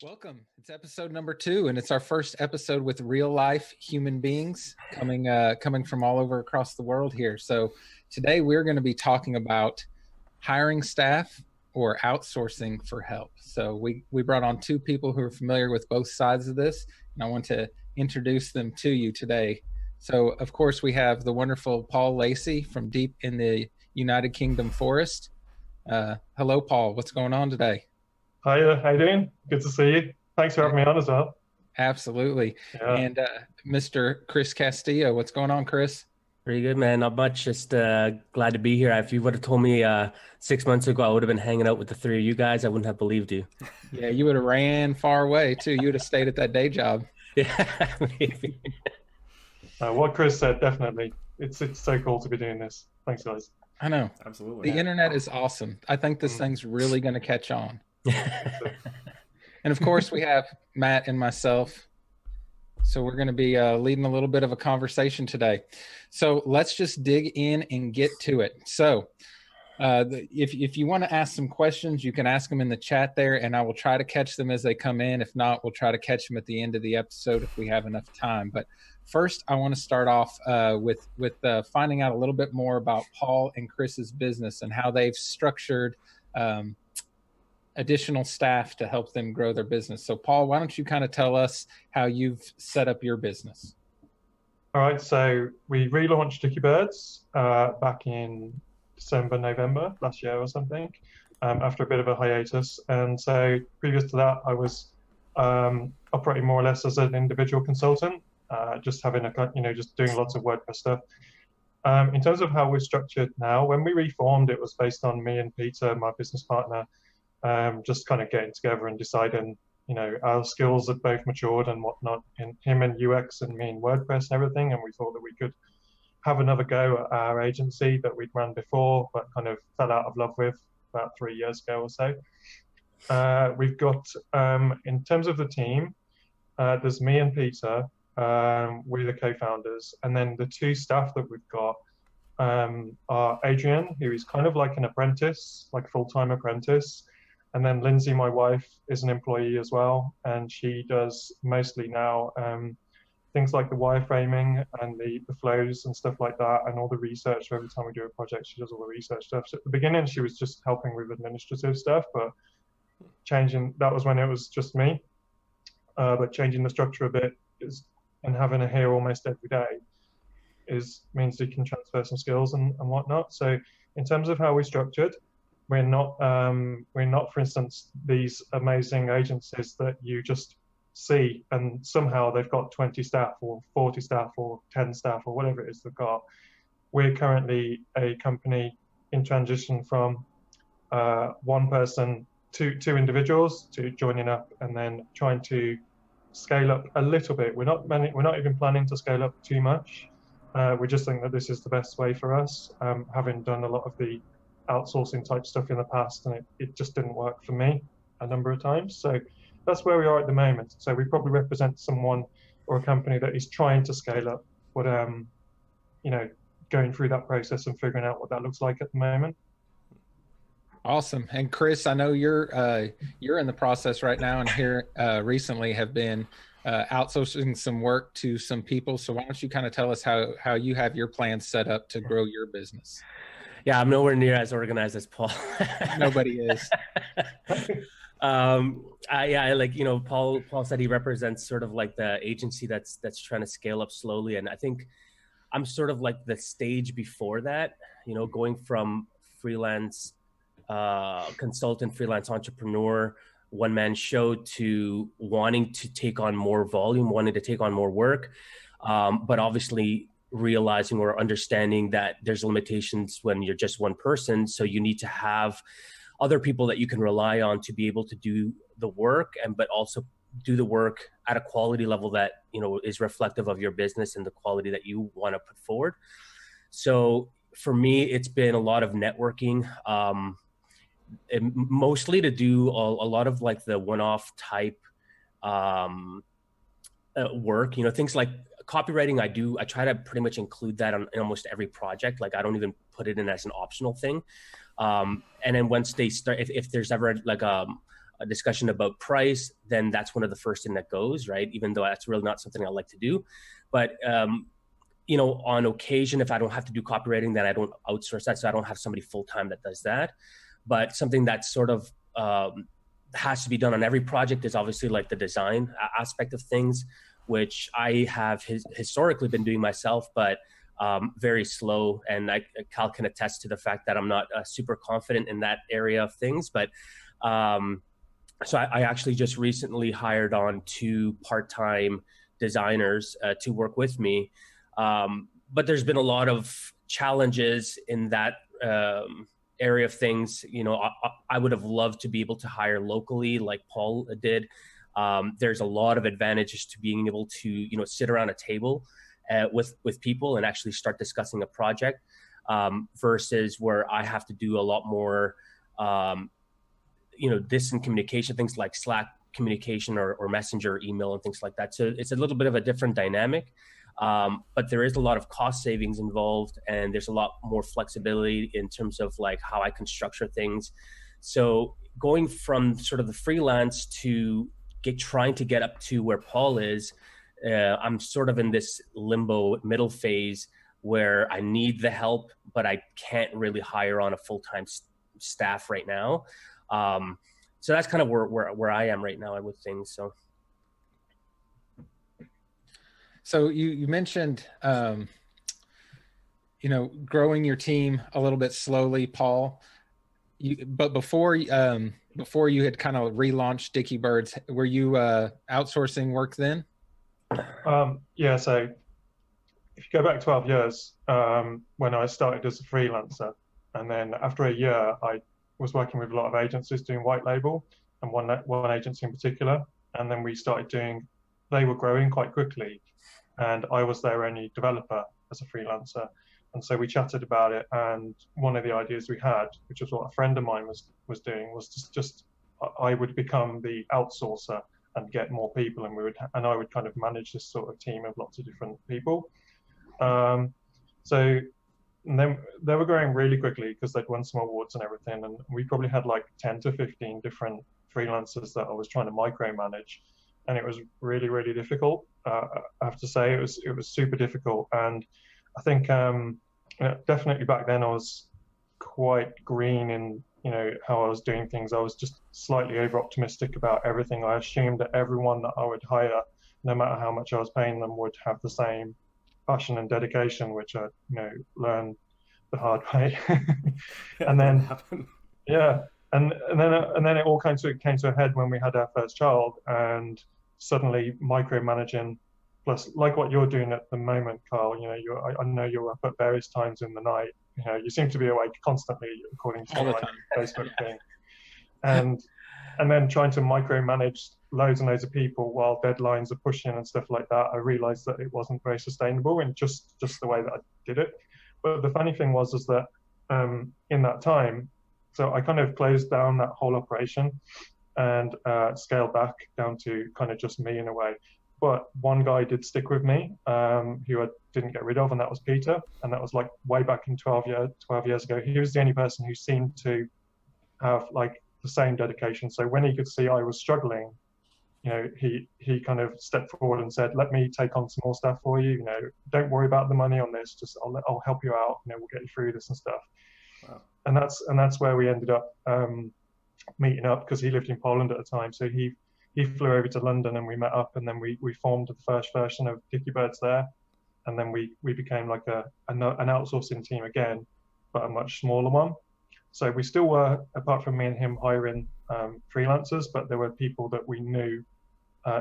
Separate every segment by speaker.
Speaker 1: Welcome. It's episode number 2, and it's our first episode with real life human beings coming from all over across the world here. So today we're going to be talking about hiring staff or outsourcing for help. So we brought on 2 people who are familiar with both sides of this, and I want to introduce them to you today. So of course we have the wonderful Paul Lacey from deep in the United Kingdom forest. Hello, Paul. What's going on today?
Speaker 2: Hi, how you doing? Good to see you. Thanks for having me on as well.
Speaker 1: Absolutely.
Speaker 2: Yeah.
Speaker 1: And Mr. Chris Castillo, what's going on, Chris?
Speaker 3: Pretty good, man. Not much. Just glad to be here. If you would have told me 6 months ago I would have been hanging out with the 3 of you guys, I wouldn't have believed you.
Speaker 1: Yeah, you would have ran far away too. You would have stayed at that day job.
Speaker 3: Yeah, maybe.
Speaker 2: What Chris said, definitely. It's so cool to be doing this. Thanks, guys.
Speaker 1: I know.
Speaker 4: Absolutely.
Speaker 1: The internet is awesome. I think this thing's really going to catch on. And of course, we have Matt and myself. So we're going to be leading a little bit of a conversation today. So let's just dig in and get to it. So if you want to ask some questions, you can ask them in the chat there, and I will try to catch them as they come in. If not, we'll try to catch them at the end of the episode if we have enough time. But first, I want to start off with finding out a little bit more about Paul and Chris's business and how they've structured additional staff to help them grow their business. So Paul, why don't you kind of tell us how you've set up your business?
Speaker 2: All right, so we relaunched Dicky Birds back in December, November last year or something, after a bit of a hiatus. And so previous to that, I was operating more or less as an individual consultant, just having just doing lots of WordPress stuff. In terms of how we're structured now, when we reformed, it was based on me and Peter, my business partner, just kind of getting together and deciding, our skills had both matured and whatnot, in him in UX and me in WordPress and everything. And we thought that we could have another go at our agency that we'd run before, but kind of fell out of love with about 3 years ago or so. We've got, in terms of the team, there's me and Peter, we're the co-founders. And then the 2 staff that we've got are Adrian, who is kind of like an apprentice, like a full-time apprentice. And then Lindsay, my wife, is an employee as well. And she does mostly now things like the wireframing and the flows and stuff like that, and all the research. So every time we do a project, she does all the research stuff. So at the beginning, she was just helping with administrative stuff, but that was when it was just me. But changing the structure a bit and having her here almost every day means you can transfer some skills and whatnot. So in terms of how we're structured, we're not, for instance, these amazing agencies that you just see and somehow they've got 20 staff or 40 staff or 10 staff or whatever it is they've got. We're currently a company in transition from one person to 2 individuals to joining up and then trying to scale up a little bit. We're not even planning to scale up too much. We just think that this is the best way for us, having done a lot of the outsourcing type stuff in the past, and it just didn't work for me a number of times. So that's where we are at the moment. So we probably represent someone or a company that is trying to scale up, but going through that process and figuring out what that looks like at the moment.
Speaker 1: Awesome. And Chris, I know you're in the process right now, and here recently have been outsourcing some work to some people. So why don't you kind of tell us how you have your plans set up to grow your business?
Speaker 3: Yeah, I'm nowhere near as organized as Paul.
Speaker 1: Nobody is.
Speaker 3: Paul said he represents sort of like the agency that's trying to scale up slowly, and I think I'm sort of like the stage before that, going from freelance consultant, freelance entrepreneur, one-man show to wanting to take on more volume, wanting to take on more work, but obviously realizing or understanding that there's limitations when you're just one person. So you need to have other people that you can rely on to be able to do the work, but also do the work at a quality level that, is reflective of your business and the quality that you want to put forward. So for me, it's been a lot of networking, mostly to do a lot of like the one-off type work, things like copywriting. I try to pretty much include that in almost every project. Like I don't even put it in as an optional thing. And then once they start, if there's ever like a a discussion about price, then that's one of the first thing that goes, right? Even though that's really not something I like to do. But, on occasion, if I don't have to do copywriting, then I don't outsource that. So I don't have somebody full-time that does that. But something that sort of has to be done on every project is obviously like the design aspect of things, which I have historically been doing myself, but very slow. And Cal can attest to the fact that I'm not super confident in that area of things. But so I actually just recently hired on 2 part-time designers to work with me. But there's been a lot of challenges in that area of things. I would have loved to be able to hire locally like Paul did. There's a lot of advantages to being able to, sit around a table with people and actually start discussing a project versus where I have to do a lot more, distant communication, things like Slack communication or Messenger email and things like that. So it's a little bit of a different dynamic. But there is a lot of cost savings involved, and there's a lot more flexibility in terms of like how I can structure things. So going from sort of the freelance to trying to get up to where Paul is, I'm sort of in this limbo middle phase where I need the help, but I can't really hire on a full-time staff right now. So that's kind of where I am right now with things.
Speaker 1: So you mentioned, growing your team a little bit slowly, Paul. But before you had kind of relaunched Dicky Birds, were you outsourcing work then?
Speaker 2: Yeah. So if you go back 12 years, when I started as a freelancer, and then after a year, I was working with a lot of agencies doing white label, and one agency in particular, and then we started they were growing quite quickly. And I was their only developer as a freelancer. And so we chatted about it. And one of the ideas we had, which was what a friend of mine was doing, was just I would become the outsourcer and get more people, and I would kind of manage this sort of team of lots of different people. And then they were growing really quickly because they'd won some awards and everything. And we probably had like 10 to 15 different freelancers that I was trying to micromanage. And it was really, really difficult. I have to say, it was super difficult. And I think definitely back then I was quite green in how I was doing things. I was just slightly over optimistic about everything. I assumed that everyone that I would hire, no matter how much I was paying them, would have the same passion and dedication, which I learned the hard way. And then yeah, and then it all came to a head when we had our first child, and suddenly micromanaging, plus like what you're doing at the moment, Carl, I know you're up at various times in the night. You seem to be awake constantly according to my Facebook thing. And then trying to micromanage loads and loads of people while deadlines are pushing and stuff like that, I realized that it wasn't very sustainable in just the way that I did it. But the funny thing was that in that time, so I kind of closed down that whole operation and scaled back down to kind of just me in a way. But one guy did stick with me, who I didn't get rid of, and that was Peter. And that was like way back in 12 years ago. He was the only person who seemed to have like the same dedication. So when he could see I was struggling, he kind of stepped forward and said, "Let me take on some more stuff for you. Don't worry about the money on this. Just I'll help you out. We'll get you through this and stuff." Wow. And that's where we ended up meeting up, because he lived in Poland at the time. So he flew over to London and we met up, and then we formed the first version of Dicky Birds there. And then we became like an outsourcing team again, but a much smaller one. So we still were, apart from me and him, hiring freelancers, but there were people that we knew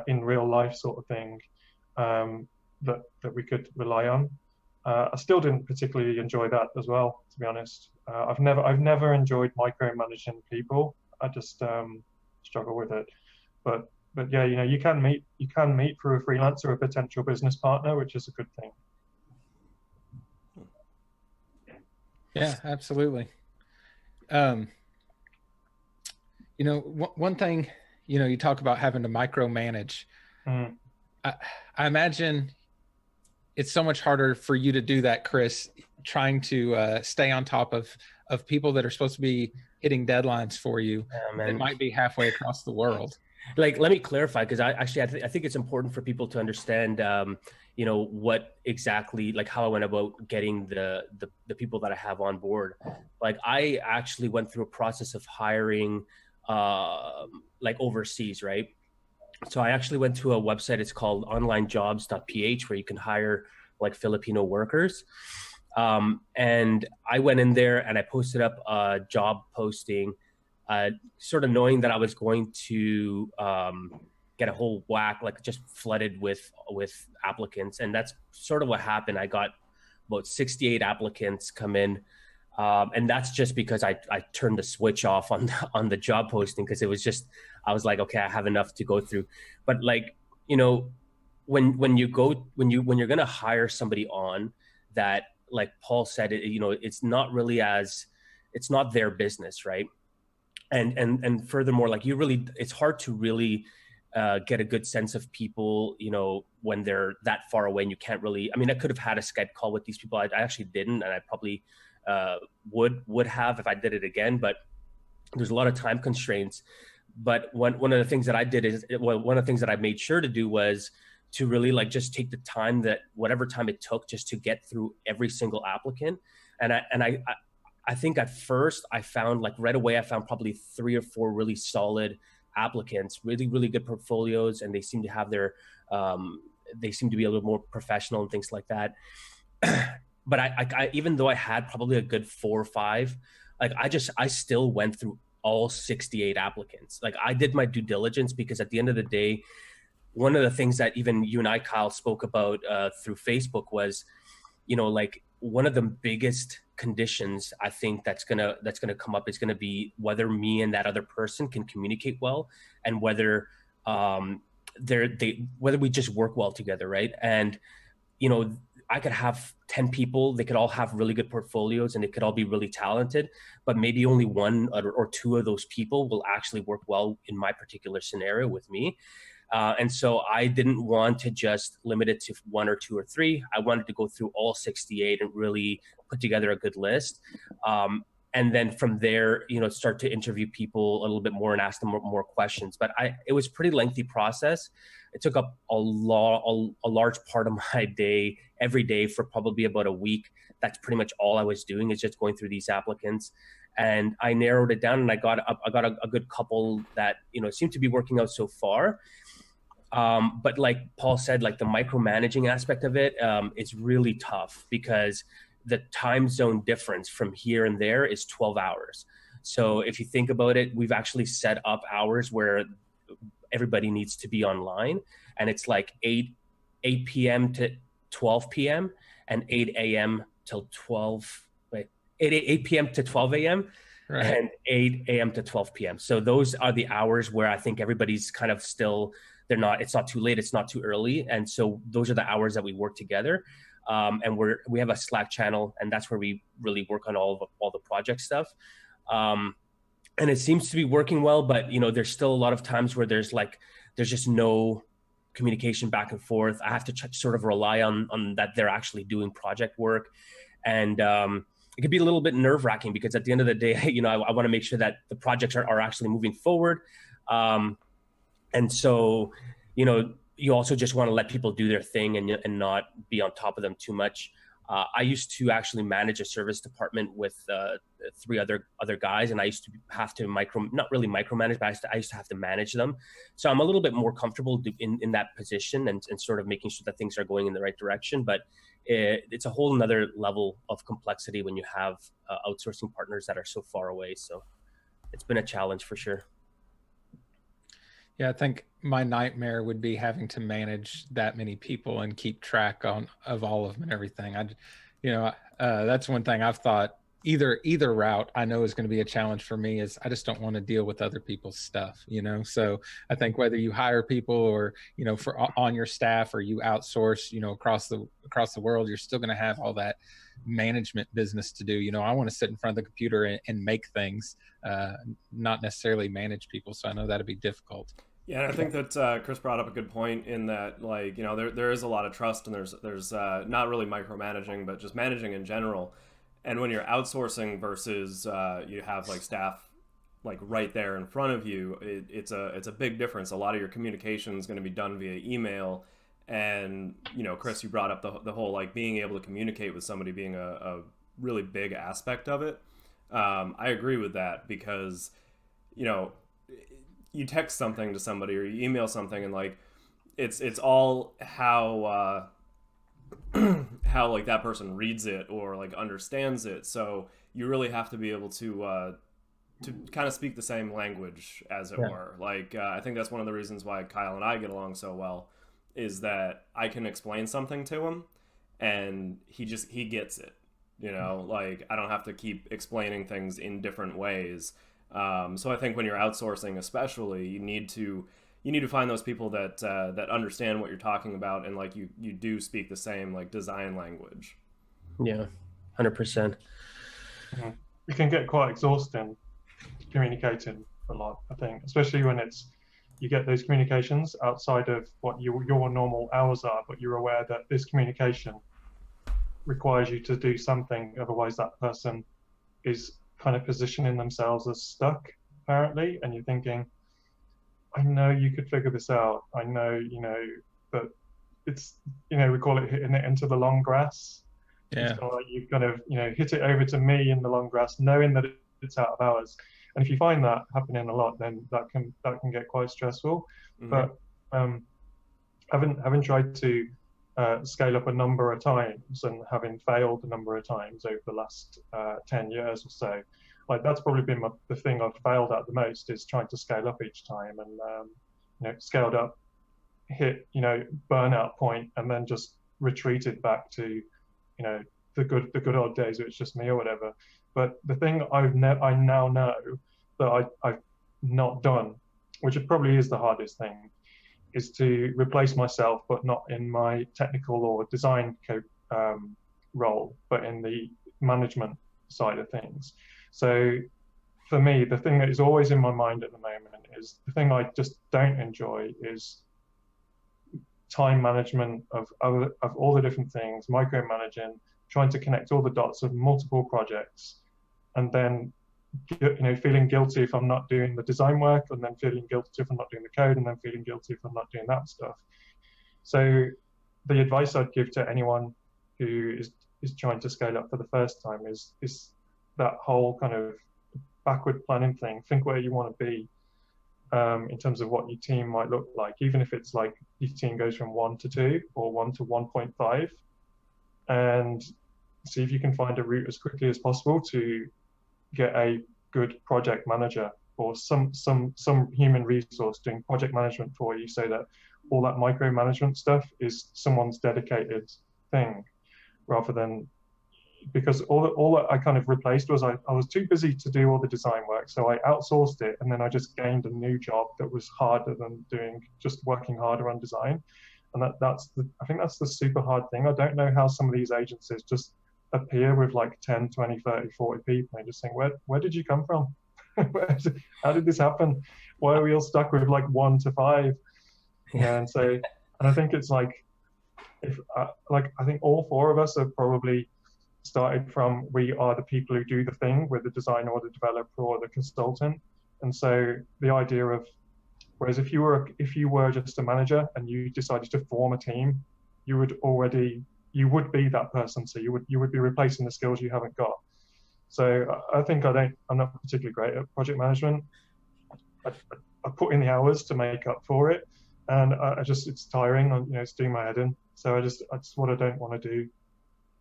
Speaker 2: in real life sort of thing that we could rely on. I still didn't particularly enjoy that as well, to be honest. I've never enjoyed micromanaging people. I just struggle with it. But yeah, you can meet through a freelancer a potential business partner, which is a good thing.
Speaker 1: Yeah, absolutely. One thing, you talk about having to micromanage. I imagine it's so much harder for you to do that, Chris, trying to stay on top of of people that are supposed to be hitting deadlines for you. It might be halfway across the world.
Speaker 3: Like, let me clarify, because I think it's important for people to understand, what exactly, like how I went about getting the people that I have on board. Like, I actually went through a process of hiring, like overseas, right? So I actually went to a website. It's called onlinejobs.ph, where you can hire like Filipino workers. And I went in there and I posted up a job posting, sort of knowing that I was going to get a whole whack, like just flooded with applicants. And that's sort of what happened. I got about 68 applicants come in. And that's just because I turned the switch off on the job posting, because it was just, I was like, okay, I have enough to go through. But like, when you're going to hire somebody on that, like Paul said, it's not really it's not their business, right? And furthermore, like it's hard to really get a good sense of people, when they're that far away and you can't really, I mean, I could have had a Skype call with these people. I actually didn't, and I probably would have if I did it again, but there's a lot of time constraints. But one of the things that I did is, one of the things that I made sure to do was to really like just take the time, that whatever time it took, just to get through every single applicant. And I think at first I found, like right away, I found probably 3 or 4 really solid applicants, really, really good portfolios. And they seem to have they seem to be a little more professional and things like that. But I even though I had probably a good 4 or 5, like I still went through all 68 applicants. Like, I did my due diligence, because at the end of the day, one of the things that even you and I, Kyle, spoke about through Facebook was, like one of the biggest conditions I think that's gonna come up is gonna be whether me and that other person can communicate well, and whether whether we just work well together, right? And I could have 10 people, they could all have really good portfolios and they could all be really talented, but maybe only 1 or 2 of those people will actually work well in my particular scenario with me. And so I didn't want to just limit it to 1 or 2 or 3. I wanted to go through all 68 and really put together a good list. And then from there, start to interview people a little bit more and ask them more questions. But it was a pretty lengthy process. It took up a large part of my day, every day, for probably about a week. That's pretty much all I was doing, is just going through these applicants. And I narrowed it down, and I got a good couple that, seemed to be working out so far. But like Paul said, like the micromanaging aspect of it, it's really tough, because the time zone difference from here and there is 12 hours. So if you think about it, we've actually set up hours where everybody needs to be online, and it's like 8 p.m. to 12 p.m. and 8 a.m. till 12, 8 p.m. to 12 a.m. Right. And 8 a.m. to 12 p.m. So those are the hours where I think everybody's kind of still, it's not too late, it's not too early. And so those are the hours that we work together. And we have a Slack channel, and that's where we really work on all the project stuff. And it seems to be working well, but there's still a lot of times where there's just no communication back and forth. I have to sort of rely on that they're actually doing project work. And it could be a little bit nerve-wracking, because at the end of the day, I want to make sure that the projects are actually moving forward. And so, you also just want to let people do their thing and not be on top of them too much. I used to actually manage a service department with 3 other guys, and I used to have to not really micromanage, but I used to have to manage them. So I'm a little bit more comfortable in that position and sort of making sure that things are going in the right direction. But it's a whole nother level of complexity when you have outsourcing partners that are so far away. So it's been a challenge for sure.
Speaker 1: Yeah, I think my nightmare would be having to manage that many people and keep track of all of them and everything. That's one thing I've thought. Either route I know is going to be a challenge for me, is I just don't want to deal with other people's stuff. So I think whether you hire people or for on your staff, or you outsource, across the world, you're still going to have all that management business to do. I want to sit in front of the computer and make things, not necessarily manage people. So I know that'd be difficult.
Speaker 4: Yeah, and I think that Chris brought up a good point in that, there is a lot of trust, and there's not really micromanaging, but just managing in general. And when you're outsourcing versus you have like staff like right there in front of you, it's a big difference. A lot of your communication is going to be done via email. And, you know, Chris, you brought up the whole like being able to communicate with somebody being a really big aspect of it. I agree with that because, you know, you text something to somebody or you email something and like it's all how how like that person reads it or like understands it. So you really have to be able to kind of speak the same language, as it were. Like I think that's one of the reasons why Kyle and I get along so well, is that I can explain something to him and he gets it, you know, like I don't have to keep explaining things in different ways. So I think when you're outsourcing, especially, you need to find those people that that understand what you're talking about and like you do speak the same like design language.
Speaker 3: Yeah, 100%.
Speaker 2: It can get quite exhausting communicating a lot, I think, especially when you get those communications outside of what your normal hours are, but you're aware that this communication requires you to do something, otherwise that person is kind of positioning themselves as stuck, apparently, and you're thinking, I know you could figure this out. I know, you know, but it's, you know, we call it hitting it into the long grass.
Speaker 1: Yeah.
Speaker 2: It's kind of like you've kind of, you know, hit it over to me in the long grass, knowing that it's out of hours. And if you find that happening a lot, then that can get quite stressful. But having tried to scale up a number of times and having failed a number of times over the last 10 years or so, like that's probably been the thing I've failed at the most, is trying to scale up each time. And you know, scaled up, hit, you know, burnout point, and then just retreated back to, you know, the good old days where it's just me or whatever. But the thing I now know that I've not done, which it probably is the hardest thing, is to replace myself, but not in my technical or design role, but in the management side of things. So for me, the thing that is always in my mind at the moment is the thing I just don't enjoy is time management of all the different things, micromanaging, trying to connect all the dots of multiple projects, and then, you know, feeling guilty if I'm not doing the design work, and then feeling guilty if I'm not doing the code, and then feeling guilty if I'm not doing that stuff. So the advice I'd give to anyone who is trying to scale up for the first time is that whole kind of backward planning thing. Think where you want to be in terms of what your team might look like, even if it's like your team goes from 1 to 2 or 1 to 1.5, and see if you can find a route as quickly as possible to get a good project manager or some human resource doing project management for you, so that all that micromanagement stuff is someone's dedicated thing, rather than, because all that I kind of replaced was I was too busy to do all the design work, so I outsourced it, and then I just gained a new job that was harder than working harder on design. And I think that's the super hard thing. I don't know how some of these agencies just appear with like 10, 20, 30, 40 people and just think, where did you come from? How did this happen? Why are we all stuck with like 1 to 5? And so, and I think it's like, I think all 4 of us have probably started from, we are the people who do the thing with the designer or the developer or the consultant. And so the idea of, whereas if you were just a manager and you decided to form a team, you would be that person. So you would be replacing the skills you haven't got. So I think I'm not particularly great at project management. I put in the hours to make up for it, and it's tiring. You know, it's doing my head in. So that's what I don't want to do.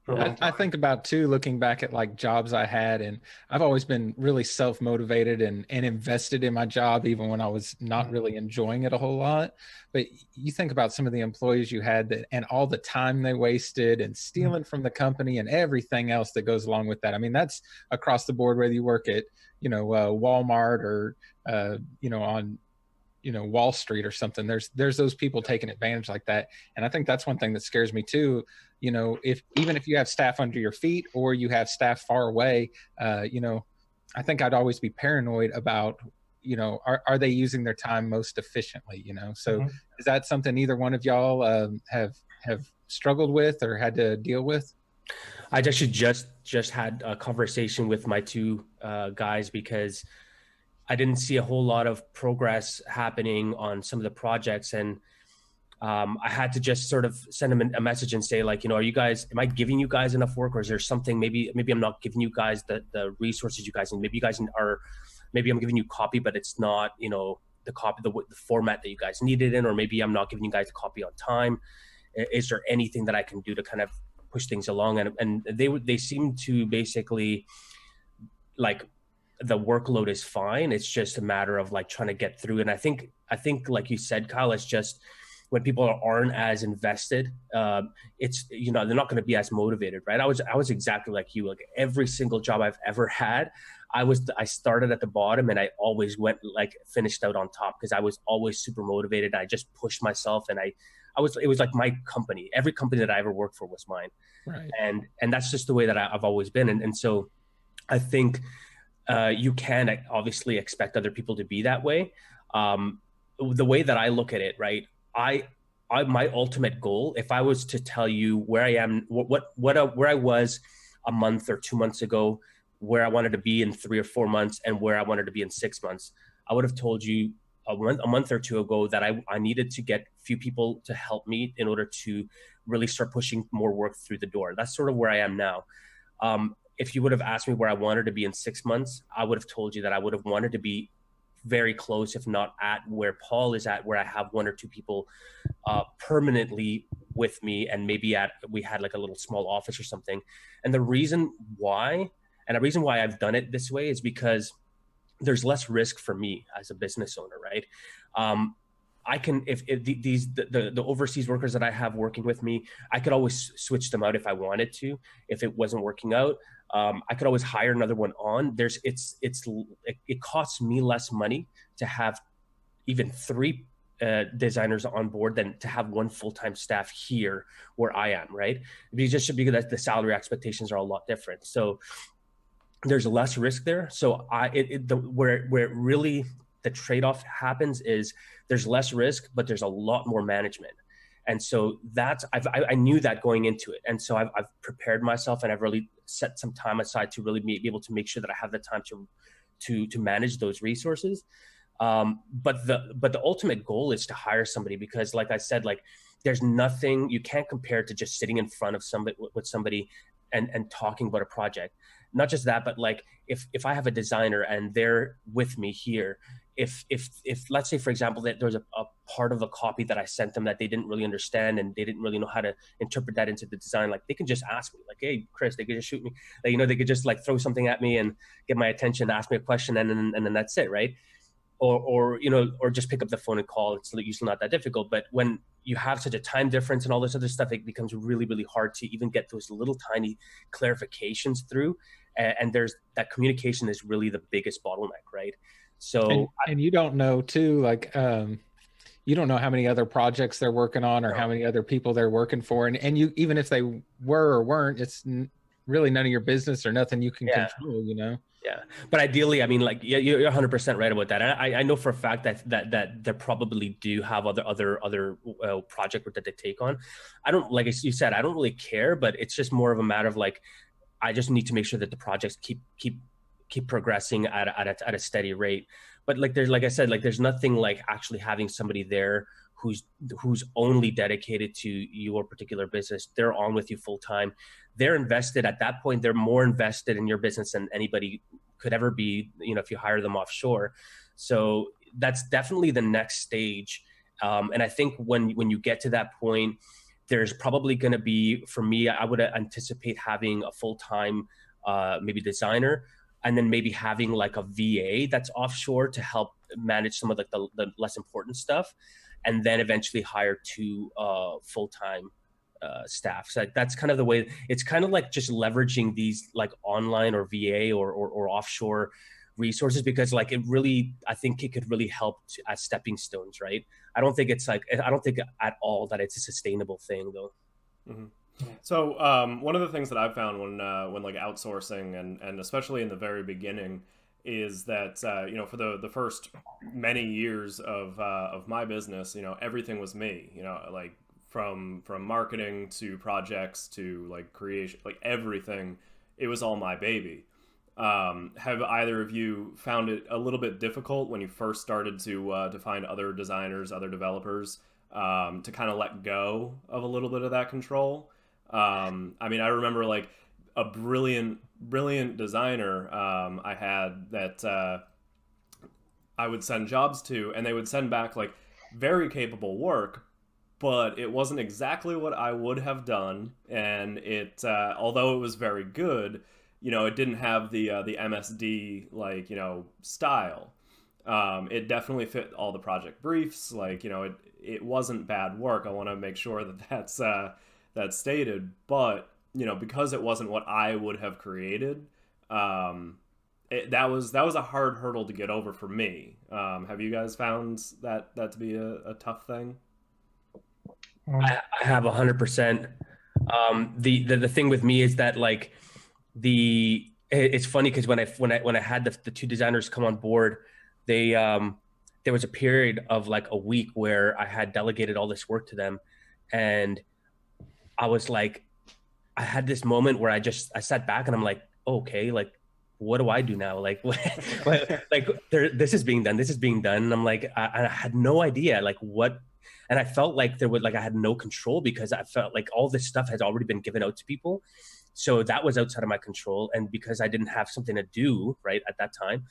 Speaker 1: I think about too, looking back at like jobs I had, and I've always been really self-motivated and invested in my job, even when I was not really enjoying it a whole lot. But you think about some of the employees you had and all the time they wasted and stealing from the company and everything else that goes along with that. I mean, that's across the board, whether you work at, you know, Walmart or, you know, on, you know, Wall Street or something. There's those people taking advantage like that. And I think that's one thing that scares me too. You know, even if you have staff under your feet or you have staff far away, you know, I think I'd always be paranoid about, you know, are they using their time most efficiently, you know? So is that something either one of y'all have struggled with or had to deal with?
Speaker 3: I actually just had a conversation with my two guys because I didn't see a whole lot of progress happening on some of the projects, and I had to just sort of send them a message and say, like, am I giving you guys enough work, or is there something, maybe I'm not giving you guys the resources you guys need. Maybe you guys are, maybe I'm giving you copy, but it's not, the copy, the format that you guys need it in, or maybe I'm not giving you guys a copy on time. Is there anything that I can do to kind of push things along? And they seem to basically, like, the workload is fine. It's just a matter of like trying to get through. And I think like you said, Kyle, it's just when people aren't as invested, it's, they're not going to be as motivated, right? I was exactly like you. Like every single job I've ever had, I started at the bottom and I always went, like, finished out on top, because I was always super motivated. I just pushed myself, and it was like my company. Every company that I ever worked for was mine.
Speaker 1: Right.
Speaker 3: And that's just the way that I've always been. And so I think you can obviously expect other people to be that way. The way that I look at it, right? My ultimate goal, if I was to tell you where I am, where I was a month or 2 months ago, where I wanted to be in 3 or 4 months, and where I wanted to be in 6 months, I would have told you a month or two ago that I needed to get a few people to help me in order to really start pushing more work through the door. That's sort of where I am now. If you would have asked me where I wanted to be in 6 months, I would have told you that I would have wanted to be very close, if not at where Paul is at, where I have 1 or 2 people permanently with me, and maybe we had like a little small office or something. And the reason why I've done it this way is because there's less risk for me as a business owner, right? I can, if the overseas workers that I have working with me, I could always switch them out if I wanted to. If it wasn't working out, I could always hire another one on. It costs me less money to have even 3 designers on board than to have 1 full-time staff here where I am, right? Because the salary expectations are a lot different. So there's less risk there. So where it really, the trade-off happens is there's less risk, but there's a lot more management. And so I knew that going into it. And so I've prepared myself, and I've really set some time aside to really be able to make sure that I have the time to manage those resources. But the ultimate goal is to hire somebody, because like I said, like there's nothing you can't compare to just sitting in front of somebody and talking about a project. Not just that, but like if I have a designer and they're with me here, if let's say, for example, that there's a part of a copy that I sent them that they didn't really understand and they didn't really know how to interpret that into the design, like they can just ask me, like, hey, Chris, they could just shoot me, like, they could just like throw something at me and get my attention, ask me a question, and then that's it, right? Or just pick up the phone and call. It's usually not that difficult. But when you have such a time difference and all this other stuff, it becomes really, really hard to even get those little tiny clarifications through. And there's that communication is really the biggest bottleneck, right? So
Speaker 1: and you don't know too, like you don't know how many other projects they're working on, or how many other people they're working for, and you, even if they were or weren't, it's really none of your business or nothing you can control,
Speaker 3: Yeah, but ideally, I mean, like, yeah, you're 100% right about that. And I know for a fact that they probably do have other project that they take on. I don't, like you said, I don't really care, but it's just more of a matter of like, I just need to make sure that the projects keep progressing at a steady rate. But like I said, like there's nothing like actually having somebody there who's only dedicated to your particular business. They're on with you full time. They're invested at that point. They're more invested in your business than anybody could ever be, if you hire them offshore. So that's definitely the next stage. And I think when you get to that point, there's probably going to be, for me, I would anticipate having a full-time, maybe designer, and then maybe having like a VA that's offshore to help manage some of the less important stuff, and then eventually hire 2 full-time staff. So that's kind of the way. It's kind of like just leveraging these like online or VA or offshore resources, because like I think it could really help as stepping stones, right? I don't think at all that it's a sustainable thing though.
Speaker 4: Mm-hmm. So one of the things that I've found when like outsourcing and especially in the very beginning is that for the first many years of my business, everything was me, like from marketing to projects to like creation, like everything. It was all my baby. Have either of you found it a little bit difficult when you first started to find other designers, other developers, to kind of let go of a little bit of that control? I mean, I remember like a brilliant designer I had that I would send jobs to, and they would send back like very capable work, but it wasn't exactly what I would have done. And it, although it was very good, you know, it didn't have the MSD, like, you know, style. It definitely fit all the project briefs. Like, you know, it wasn't bad work. I want to make sure that that's stated. But, you know, because it wasn't what I would have created, that was a hard hurdle to get over for me. Have you guys found that to be a tough thing?
Speaker 3: I have 100%. The thing with me is that like it's funny because when I had the two designers come on board, they there was a period of like a week where I had delegated all this work to them, and I was like, I had this moment where I sat back and I'm like, okay, like, what do I do now? Like, like this is being done. And I'm like, I had no idea like what, and I felt like I had no control because I felt like all this stuff has already been given out to people. So that was outside of my control. And because I didn't have something to do right at that time,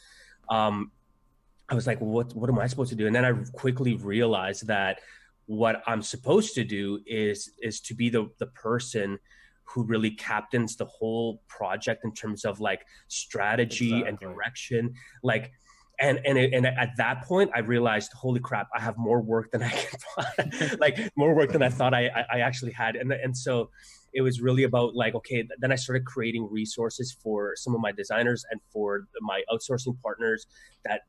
Speaker 3: I was like, what am I supposed to do? And then I quickly realized that what I'm supposed to do is to be the person who really captains the whole project in terms of like strategy and direction. Like, and at that point I realized, holy crap, I have more work than I can, like more work than I thought I actually had. And so it was really about like, okay, then I started creating resources for some of my designers and for my outsourcing partners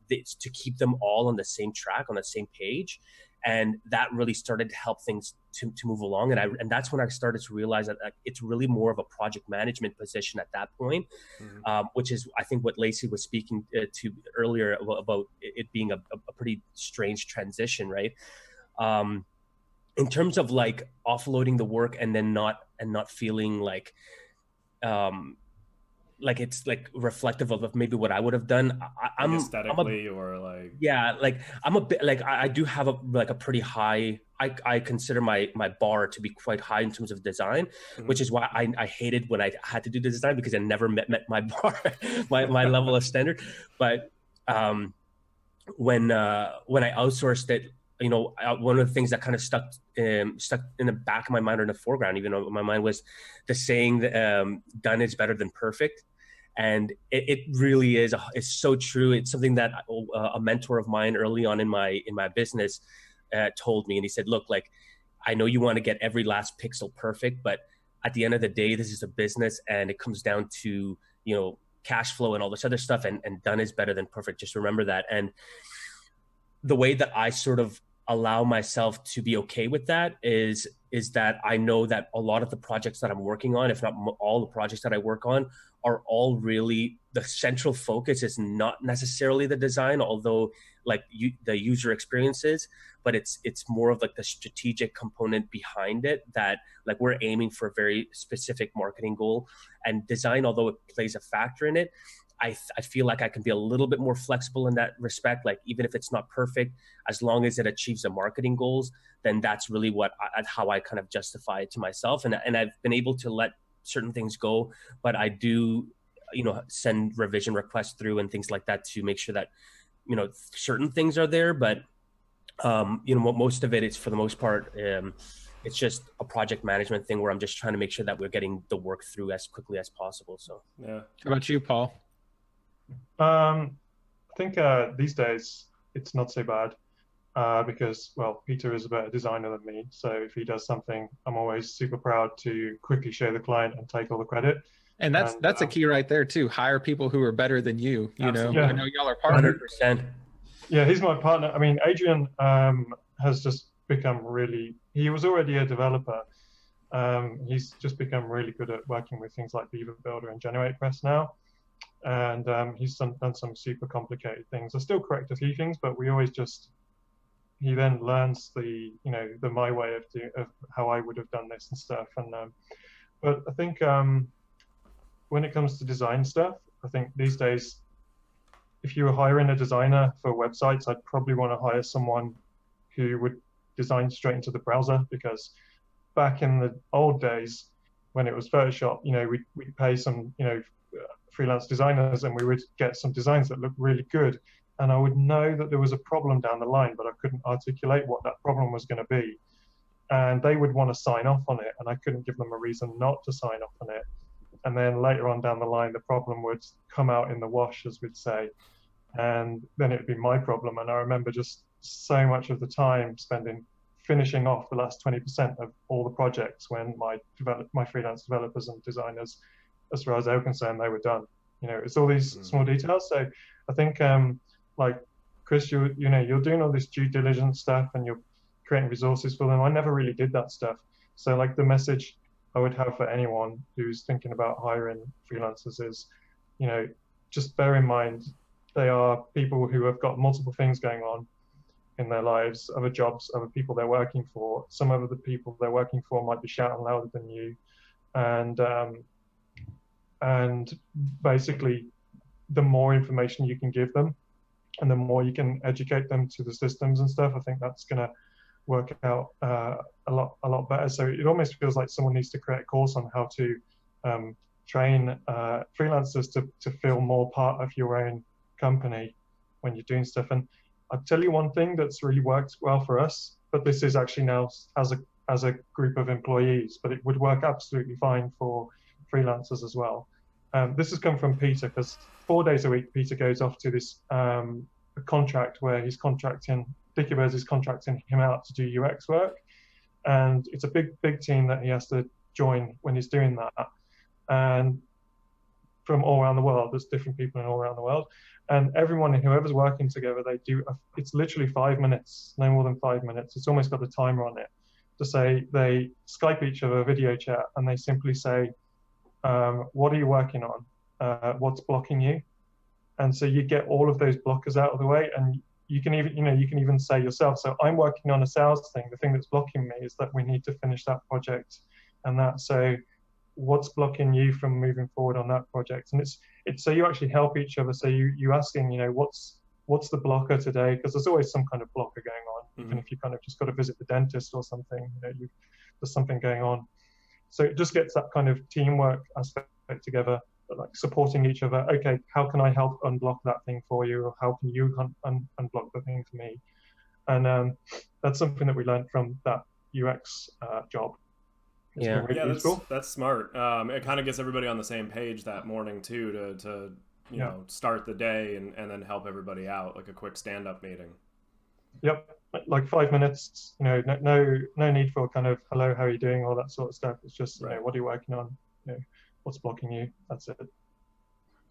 Speaker 3: to keep them all on the same track, on the same page. And that really started to help things to move along. And that's when I started to realize that it's really more of a project management position at that point, which is, I think, what Lacey was speaking to earlier about it being a pretty strange transition, right? In terms of like offloading the work and then not feeling like it's like reflective of maybe what I would have done. I'm aesthetically
Speaker 4: or like,
Speaker 3: yeah, like I'm a bit like, I do have a pretty high, I consider my bar to be quite high in terms of design, which is why I hated when I had to do the design, because I never met my bar, my level of standard. But when I outsourced it, you know, one of the things that kind of stuck in the back of my mind or in the foreground, even though my mind, was the saying that done is better than perfect. And it really is. It's so true. It's something that a mentor of mine early on in my business told me. And he said, look, like, I know you want to get every last pixel perfect, but at the end of the day, this is a business and it comes down to, you know, cash flow and all this other stuff, and done is better than perfect. Just remember that. And the way that I sort of allow myself to be okay with that is that I know that a lot of the projects that I'm working on, if not all the projects that I work on, are all really, the central focus is not necessarily the design, although like the user experiences, but it's more of like the strategic component behind it, that like we're aiming for a very specific marketing goal. And design, although it plays a factor in it, I feel like I can be a little bit more flexible in that respect. Like, even if it's not perfect, as long as it achieves the marketing goals, then that's really how I kind of justify it to myself. And I've been able to let certain things go, but I do, you know, send revision requests through and things like that to make sure that, you know, certain things are there. But, you know, most of it is, for the most part, it's just a project management thing where I'm just trying to make sure that we're getting the work through as quickly as possible. So,
Speaker 1: yeah. How about you, Paul?
Speaker 2: I think these days it's not so bad because, well, Peter is a better designer than me. So if he does something, I'm always super proud to quickly show the client and take all the credit.
Speaker 1: And that's a key right there too. Hire people who are better than you. You know, I know y'all are partners.
Speaker 3: 100%.
Speaker 2: Yeah, he's my partner. I mean, Adrian has just become he was already a developer. He's just become really good at working with things like Beaver Builder and GeneratePress now. And he's done some super complicated things. I still correct a few things, but we always just, he then learns the my way of how I would have done this and stuff. And but I think when it comes to design stuff, I think these days, if you were hiring a designer for websites, I'd probably want to hire someone who would design straight into the browser, because back in the old days when it was Photoshop, we'd pay some freelance designers, and we would get some designs that looked really good, and I would know that there was a problem down the line, but I couldn't articulate what that problem was going to be, and they would want to sign off on it, and I couldn't give them a reason not to sign off on it. And then later on down the line, the problem would come out in the wash, as we'd say, and then it'd be my problem. And I remember just so much of the time finishing off the last 20% of all the projects when my freelance developers and designers, as far as they were concerned, they were done. It's all these small details. So I think like Chris, you're doing all this due diligence stuff and you're creating resources for them. I never really did that stuff. So like the message I would have for anyone who's thinking about hiring freelancers is, just bear in mind, they are people who have got multiple things going on in their lives, other jobs, other people they're working for. Some of the people they're working for might be shouting louder than you. And basically, the more information you can give them and the more you can educate them to the systems and stuff, I think that's going to work out a lot better. So it almost feels like someone needs to create a course on how to train freelancers to feel more part of your own company when you're doing stuff. And I'll tell you one thing that's really worked well for us, but this is actually now as a group of employees, but it would work absolutely fine for freelancers as well. This has come from Peter, because 4 days a week Peter goes off to this a contract where he's contracting, Dickiebirds is contracting him out to do UX work, and it's a big team that he has to join when he's doing that, and from all around the world. There's different people in all around the world, and everyone, whoever's working together, they do it's literally 5 minutes, no more than 5 minutes. It's almost got a timer on it to say, they Skype each other, video chat, and they simply say, what are you working on? What's blocking you? And so you get all of those blockers out of the way, and you can even say yourself, so I'm working on a sales thing. The thing that's blocking me is that we need to finish that project, and that. So what's blocking you from moving forward on that project? And it's so you actually help each other. So you asking, what's the blocker today? Because there's always some kind of blocker going on, even if you kind of just got to visit the dentist or something. There's something going on. So it just gets that kind of teamwork aspect together, like supporting each other. Okay, how can I help unblock that thing for you, or how can you unblock the thing for me? And that's something that we learned from that UX job.
Speaker 4: That's smart. It kind of gets everybody on the same page that morning too, to start the day and then help everybody out, like a quick stand-up meeting.
Speaker 2: Yep, like 5 minutes. No need for kind of hello, how are you doing, all that sort of stuff. It's just what are you working on? What's blocking you? That's it.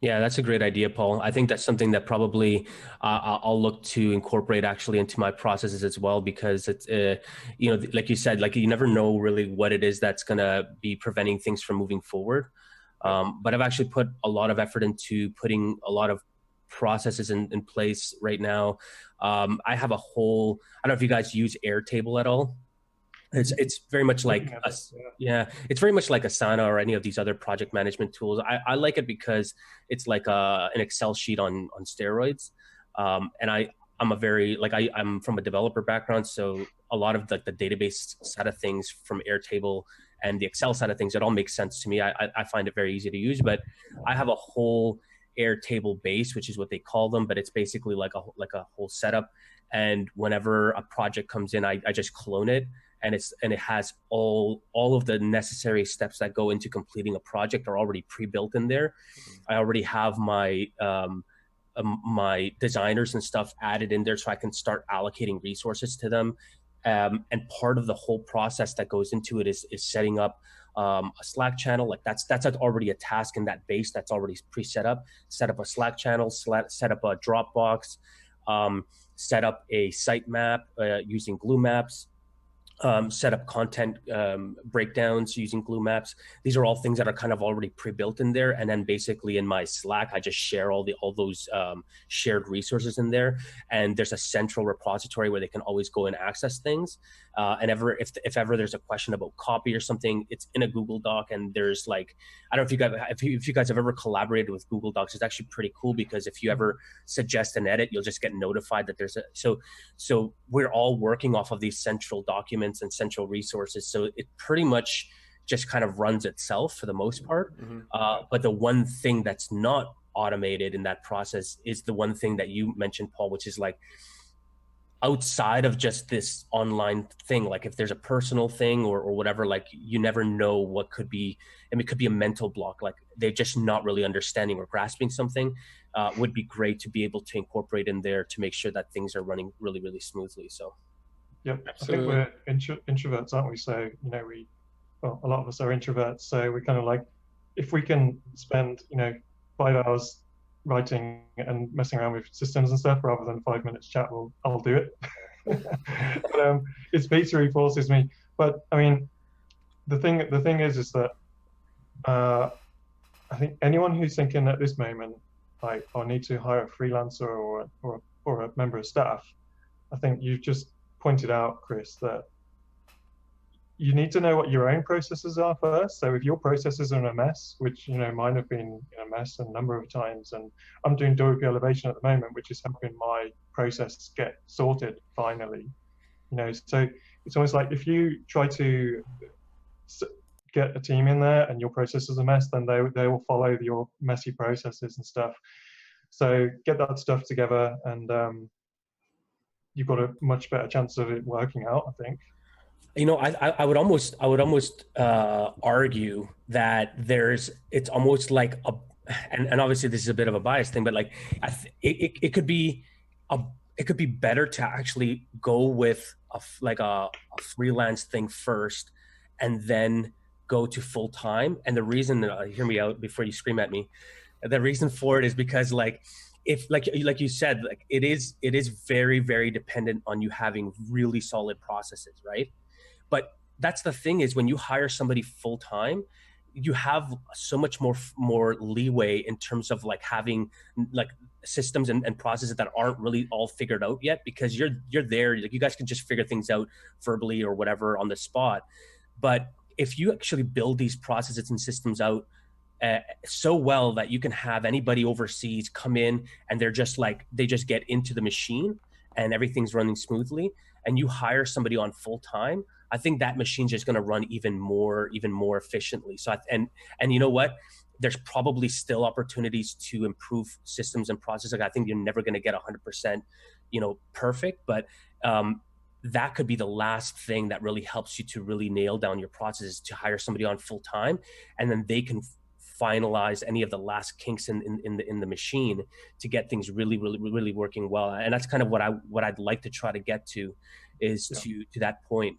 Speaker 3: Yeah, that's a great idea, Paul. I think that's something that probably I'll look to incorporate actually into my processes as well, because it's, like you said, like you never know really what it is that's going to be preventing things from moving forward. But I've actually put a lot of effort into putting a lot of processes in place right now. I have a whole, I don't know if you guys use Airtable at all. It's very much like it's very much like Asana or any of these other project management tools. I like it because it's like an Excel sheet on steroids. And I'm from a developer background, so a lot of the database side of things from Airtable and the Excel side of things, it all makes sense to me. I find it very easy to use, but I have a whole Airtable base, which is what they call them, but it's basically like a whole setup. And whenever a project comes in, I just clone it. And it has all of the necessary steps that go into completing a project are already pre-built in there. I already have my my designers and stuff added in there, so I can start allocating resources to them. And part of the whole process that goes into it is setting up a Slack channel. Like that's already a task in that base that's already pre-set up. Set up a Slack channel, set up a Dropbox, set up a sitemap using Glue Maps. set up content breakdowns using glue maps. These are all things that are kind of already pre-built in there. And then basically in my Slack, I just share all those shared resources in there. And there's a central repository where they can always go and access things. And if ever there's a question about copy or something, it's in a Google Doc. And there's like, I don't know if you guys have ever collaborated with Google Docs. It's actually pretty cool because if you ever suggest an edit, you'll just get notified that there's so we're all working off of these central documents and central resources. So it pretty much just kind of runs itself for the most part. But the one thing that's not automated in that process is the one thing that you mentioned, Paul, which is like outside of just this online thing, like if there's a personal thing or whatever, like you never know what could be. I mean, it could be a mental block, like they're just not really understanding or grasping something. Would be great to be able to incorporate in there to make sure that things are running really, really smoothly. So
Speaker 2: yep, absolutely. I think we're introverts, aren't we? So, you know, a lot of us are introverts. So we kind of like, if we can spend, 5 hours writing and messing around with systems and stuff rather than 5 minutes chat, I'll do it. But it's beta forces me. But I mean, the thing is that I think anyone who's thinking at this moment, like, I need to hire a freelancer or a member of staff, I think you've just pointed out, Chris, that you need to know what your own processes are first. So if your processes are in a mess, which, mine have been in a mess a number of times, and I'm doing WP Elevation at the moment, which is helping my process get sorted finally. So it's almost like if you try to get a team in there and your process is a mess, then they will follow your messy processes and stuff. So get that stuff together, and you've got a much better chance of it working out, I think.
Speaker 3: I would almost argue that it's almost like and obviously this is a bit of a bias thing, but like it could be better to actually go with a freelance thing first and then go to full time. And the reason, hear me out before you scream at me, the reason for it is because if like you said, like it is very, very dependent on you having really solid processes, right? But that's the thing, is when you hire somebody full time, you have so much more leeway in terms of like having like systems and processes that aren't really all figured out yet, because you're there, like you guys can just figure things out verbally or whatever on the spot. But if you actually build these processes and systems out so well that you can have anybody overseas come in and they just get into the machine and everything's running smoothly, and you hire somebody on full time, I think that machine's just going to run even more efficiently. So, and you know what? There's probably still opportunities to improve systems and processes. Like, I think you're never going to get 100%, perfect, but that could be the last thing that really helps you to really nail down your processes, to hire somebody on full time, and then they can finalize any of the last kinks in the machine to get things really, really, really working well. And that's kind of what I'd like to try to get to, is to that point.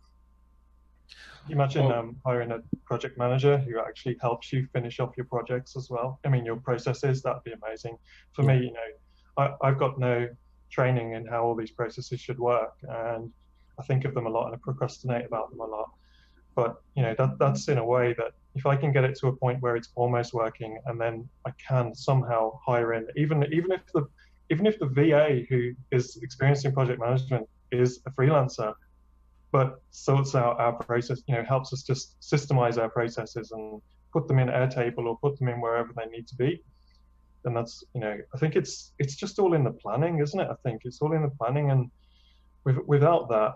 Speaker 2: You imagine hiring a project manager who actually helps you finish off your projects as well. I mean, your processes, that'd be amazing. For me, I've got no training in how all these processes should work, and I think of them a lot and I procrastinate about them a lot. But that's in a way that if I can get it to a point where it's almost working, and then I can somehow hire in, even if the VA who is experienced in project management is a freelancer, but sorts out our process, helps us just systemize our processes and put them in Airtable or put them in wherever they need to be, then that's, I think it's just all in the planning, isn't it? I think it's all in the planning, and without that,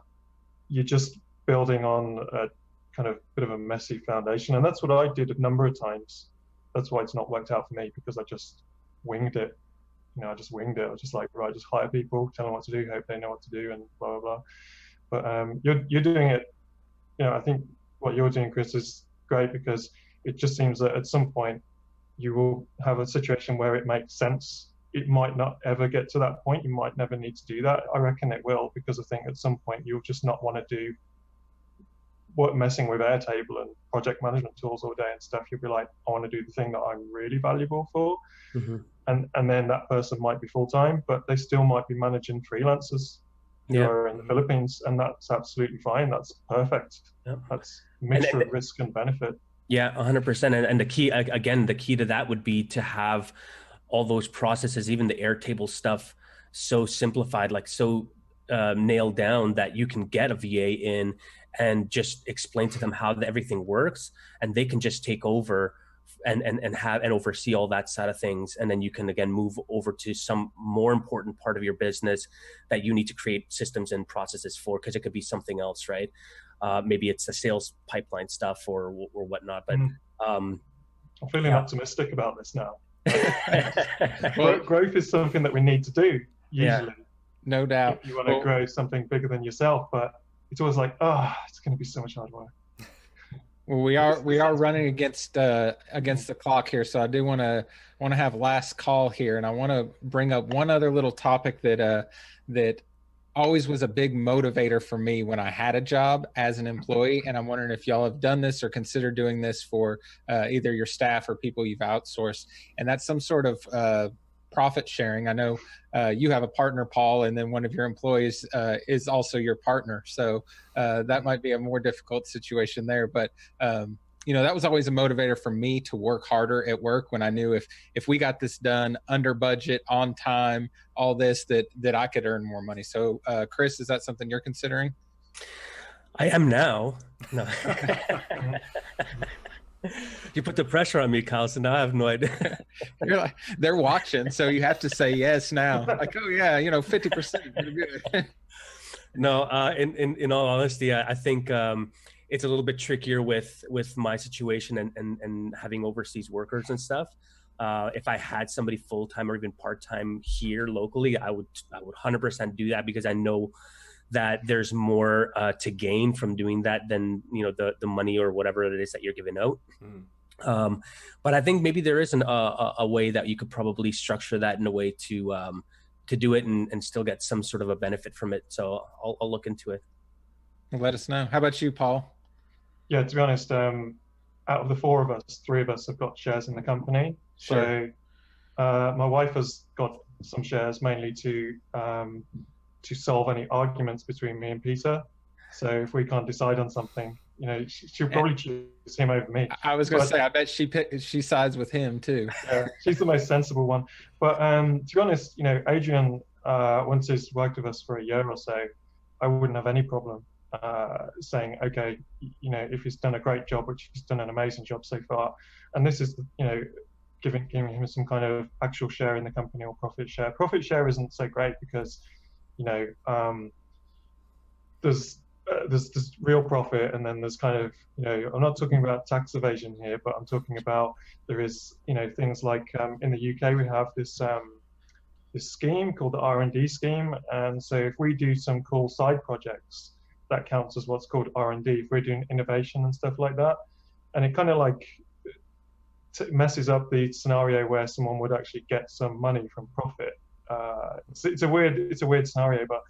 Speaker 2: you're just building on a kind of bit of a messy foundation. And that's what I did a number of times. That's why it's not worked out for me, because I just winged it. I just winged it. I was just like, right, just hire people, tell them what to do, hope they know what to do, and blah, blah, blah. But you're doing it, I think what you're doing, Chris, is great, because it just seems that at some point you will have a situation where it makes sense. It might not ever get to that point. You might never need to do that. I reckon it will, because I think at some point you'll just not want to do messing with Airtable and project management tools all day and stuff. You'll be like, I want to do the thing that I'm really valuable for. Mm-hmm. And then that person might be full-time, but they still might be managing freelancers who are in the Philippines, and that's absolutely fine. That's perfect. That's a mixture of risk and benefit.
Speaker 3: Yeah, 100%. And the key, again, the key to that would be to have all those processes, even the Airtable stuff, so simplified, like so nailed down that you can get a VA in and just explain to them how everything works, and they can just take over and oversee all that side of things. And then you can again move over to some more important part of your business that you need to create systems and processes for, because it could be something else, right? Maybe it's the sales pipeline stuff or whatnot. But
Speaker 2: I'm feeling optimistic about this now. Growth is something that we need to do usually.
Speaker 1: No doubt.
Speaker 2: You want to grow something bigger than yourself, but it's always like, it's going to be so much hard work.
Speaker 1: Well, we are running against the clock here, so I do want to have last call here, and I want to bring up one other little topic that always was a big motivator for me when I had a job as an employee, and I'm wondering if y'all have done this or consider doing this for either your staff or people you've outsourced, and that's some sort of profit sharing. I know you have a partner, Paul, and then one of your employees is also your partner. So that might be a more difficult situation there. But, that was always a motivator for me to work harder at work when I knew if we got this done under budget, on time, all this, that I could earn more money. So, Chris, is that something you're considering?
Speaker 3: I am now. No. You put the pressure on me, Kyle, so now I have no idea.
Speaker 1: You're like, they're watching, so you have to say yes now. Like, oh yeah, 50%. Pretty good.
Speaker 3: No, in all honesty, I think it's a little bit trickier with my situation and having overseas workers and stuff. If I had somebody full-time or even part-time here locally, I would 100% do that, because I know that there's more to gain from doing that than the money or whatever it is that you're giving out. But I think maybe there is a way that you could probably structure that in a way to do it and still get some sort of a benefit from it. So I'll look into it.
Speaker 1: Let us know. How about you, Paul?
Speaker 2: Yeah, to be honest, out of the four of us, three of us have got shares in the company.
Speaker 1: Sure.
Speaker 2: So my wife has got some shares, mainly to solve any arguments between me and Peter. So if we can't decide on something, she'll probably choose him over me.
Speaker 1: I was going to say, I bet she sides with him too.
Speaker 2: Yeah, she's the most sensible one. But to be honest, Adrian, once he's worked with us for a year or so, I wouldn't have any problem saying, okay, if he's done a great job, which he's done an amazing job so far, and this is, giving him some kind of actual share in the company or profit share. Profit share isn't so great because there's real profit, and then there's kind of, I'm not talking about tax evasion here, but I'm talking about there is, things like in the UK we have this scheme called the R&D scheme, and so if we do some cool side projects, that counts as what's called R&D. If we're doing innovation and stuff like that, and it kind of like messes up the scenario where someone would actually get some money from profit. It's a weird scenario, but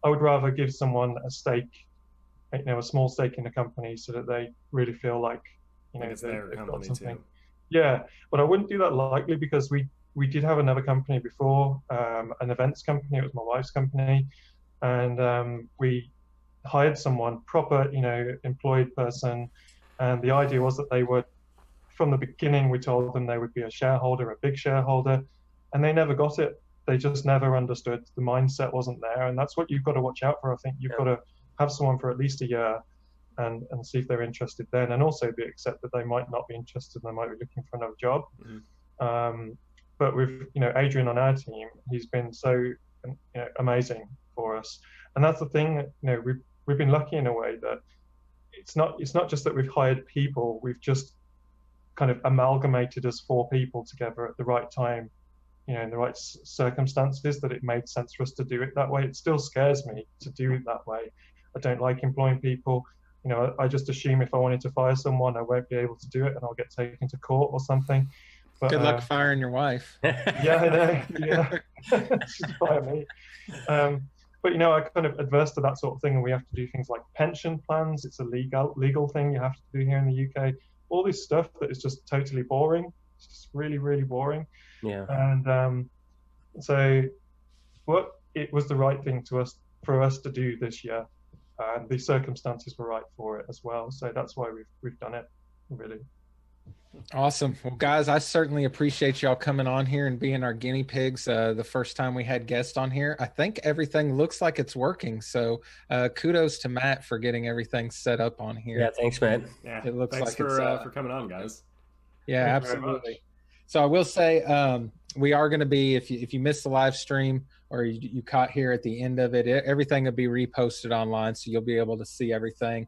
Speaker 2: I would rather give someone a stake, a small stake in the company, so that they really feel like
Speaker 4: it's their company too.
Speaker 2: Yeah, but I wouldn't do that lightly, because we did have another company before, an events company. It was my wife's company, and we hired someone, proper employed person, and the idea was that they would, from the beginning, we told them they would be a shareholder, a big shareholder, and they never got it. They just never understood. The mindset wasn't there, and that's what you've got to watch out for. I think you've got to have someone for at least a year and see if they're interested then, and also accept that they might not be interested and they might be looking for another job. But with Adrian on our team, he's been so amazing for us, and that's the thing. We've been lucky in a way that it's not just that we've hired people, we've just kind of amalgamated as four people together at the right time, in the right circumstances, that it made sense for us to do it that way. It still scares me to do it that way. I don't like employing people. I just assume if I wanted to fire someone, I won't be able to do it, and I'll get taken to court or something. But,
Speaker 1: good luck firing your wife.
Speaker 2: Yeah, I know. Yeah, she'd fire me. But I kind of adverse to that sort of thing, and we have to do things like pension plans. It's a legal thing you have to do here in the UK. All this stuff that is just totally boring. It's just really, really boring.
Speaker 3: Yeah.
Speaker 2: And so, it was the right thing to us for us to do this year. And the circumstances were right for it as well. So that's why we've done it, really.
Speaker 1: Awesome. Well, guys, I certainly appreciate y'all coming on here and being our guinea pigs the first time we had guests on here. I think everything looks like it's working. So kudos to Matt for getting everything set up on here.
Speaker 3: Yeah, thanks, Matt.
Speaker 4: Yeah,
Speaker 1: it looks
Speaker 4: thanks
Speaker 1: like
Speaker 4: for coming on, guys.
Speaker 1: Yeah,
Speaker 2: Thank you very
Speaker 1: absolutely. So I will say we are going to be, if you missed the live stream or you caught here at the end of it, everything will be reposted online, so you'll be able to see everything.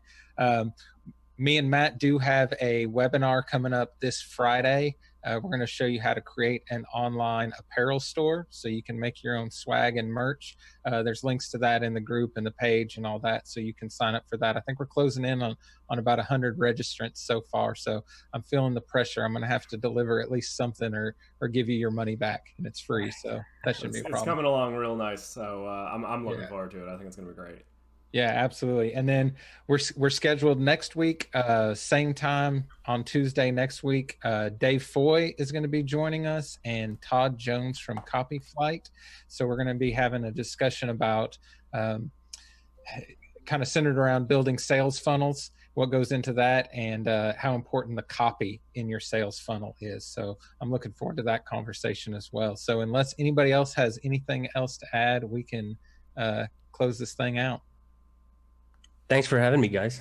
Speaker 1: Me and Matt do have a webinar coming up this Friday. We're going to show you how to create an online apparel store so you can make your own swag and merch. There's links to that in the group and the page and all that, so you can sign up for that. I think we're closing in on about 100 registrants so far, so I'm feeling the pressure. I'm going to have to deliver at least something or give you your money back, and it's free, so that shouldn't be a problem.
Speaker 4: It's coming along real nice, so I'm looking forward to it. I think it's going to be great.
Speaker 1: Yeah, absolutely. And then we're scheduled next week, same time on Tuesday next week. Dave Foy is going to be joining us, and Todd Jones from Copy Flight. So we're going to be having a discussion about kind of centered around building sales funnels, what goes into that, and how important the copy in your sales funnel is. So I'm looking forward to that conversation as well. So unless anybody else has anything else to add, we can close this thing out.
Speaker 3: Thanks for having me, guys.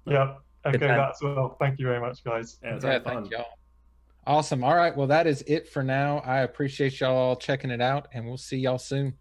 Speaker 2: Yeah, okay, that's well. Thank you very much, guys.
Speaker 4: Yeah,
Speaker 1: thank y'all. Awesome. All right, well, that is it for now. I appreciate y'all checking it out, and we'll see y'all soon.